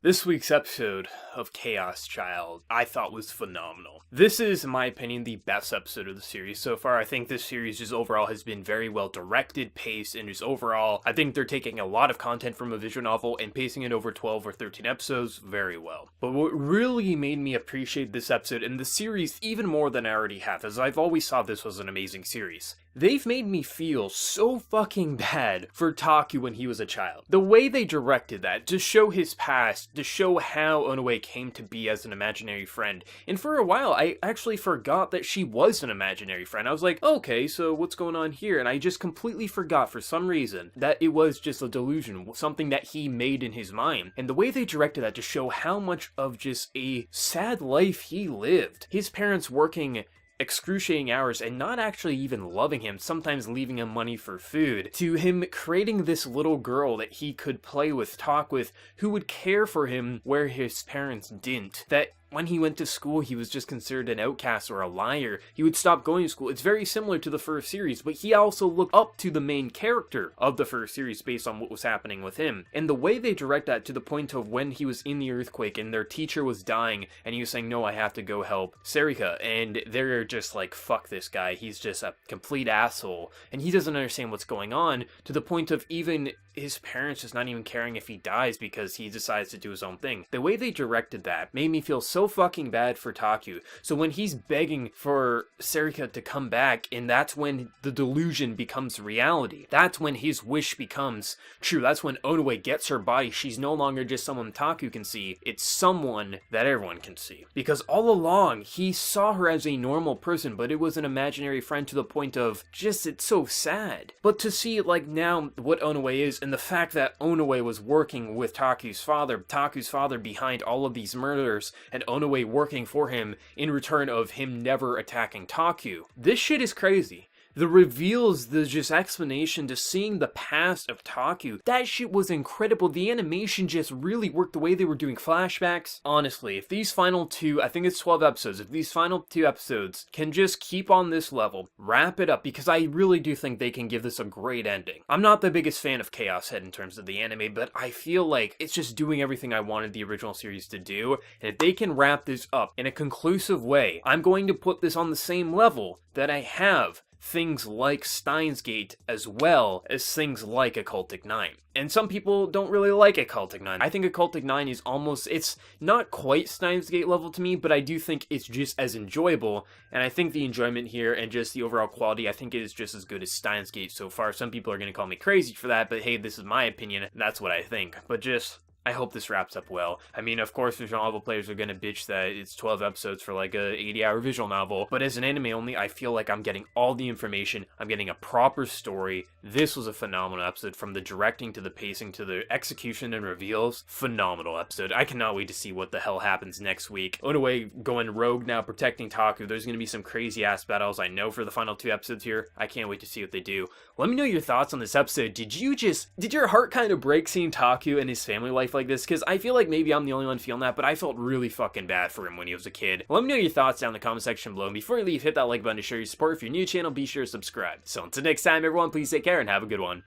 This week's episode of Chaos Child I thought was phenomenal. This is, in my opinion, the best episode of the series so far. I think this series just overall has been very well directed, paced, and just overall, I think they're taking a lot of content from a visual novel and pacing it over 12 or 13 episodes very well. But what really made me appreciate this episode and the series even more than I already have, as I've always thought this was an amazing series. They've made me feel so fucking bad for Taku when he was a child. The way they directed that, to show his past, to show how Onoe came to be as an imaginary friend. And for a while, I actually forgot that she was an imaginary friend. I was like, okay, so what's going on here? And I just completely forgot for some reason that it was just a delusion, something that he made in his mind. And the way they directed that to show how much of just a sad life he lived. His parents working excruciating hours and not actually even loving him, sometimes leaving him money for food, to him creating this little girl that he could play with, talk with, who would care for him where his parents didn't. That when he went to school, he was just considered an outcast or a liar. He would stop going to school. It's very similar to the first series, but he also looked up to the main character of the first series based on what was happening with him. And the way they direct that to the point of when he was in the earthquake and their teacher was dying and he was saying, no, I have to go help Sarika. And they're just like, fuck this guy. He's just a complete asshole. And he doesn't understand what's going on, to the point of even his parents just not even caring if he dies because he decides to do his own thing. The way they directed that made me feel so fucking bad for Taku. So when he's begging for Sarika to come back, and that's when the delusion becomes reality. That's when his wish becomes true. That's when Onoe gets her body. She's no longer just someone Taku can see. It's someone that everyone can see. Because all along, he saw her as a normal person, but it was an imaginary friend, to the point of just, it's so sad. But to see like now what Onoe is, and the fact that Onoe was working with Taku's father behind all of these murders, and Onoe working for him in return of him never attacking Taku. This shit is crazy. The reveals, the just explanation to seeing the past of Taku, that shit was incredible. The animation just really worked, the way they were doing flashbacks. Honestly, if these final two, I think it's 12 episodes, if these final two episodes can just keep on this level, wrap it up, because I really do think they can give this a great ending. I'm not the biggest fan of Chaos Head in terms of the anime, but I feel like it's just doing everything I wanted the original series to do, and if they can wrap this up in a conclusive way, I'm going to put this on the same level that I have things like Steins Gate, as well as things like Occultic 9. And some people don't really like Occultic 9. I think Occultic 9 is almost, it's not quite Steins Gate level to me, but I do think it's just as enjoyable, and I think the enjoyment here and just the overall quality, I think it is just as good as Steins Gate so far. Some people are going to call me crazy for that, but hey, this is my opinion, and that's what I think. But just, I hope this wraps up well. I mean, of course, visual novel players are gonna bitch that it's 12 episodes for like a 80-hour visual novel, but as an anime only, I feel like I'm getting all the information, I'm getting a proper story. This was a phenomenal episode, from the directing to the pacing to the execution and reveals. Phenomenal episode. I cannot wait to see what the hell happens next week. Onoe going rogue now, protecting Taku. There's gonna be some crazy ass battles, I know, for the final two episodes here. I can't wait to see what they do. Let me know your thoughts on this episode. Did your heart kind of break seeing Taku and his family life like this? Because I feel like maybe I'm the only one feeling that, but I felt really fucking bad for him when he was a kid. Let me know your thoughts down in the comment section below, and before you leave, hit that like button to show your support. If you're new to the channel, be sure to subscribe. So until next time, everyone, please take care and have a good one.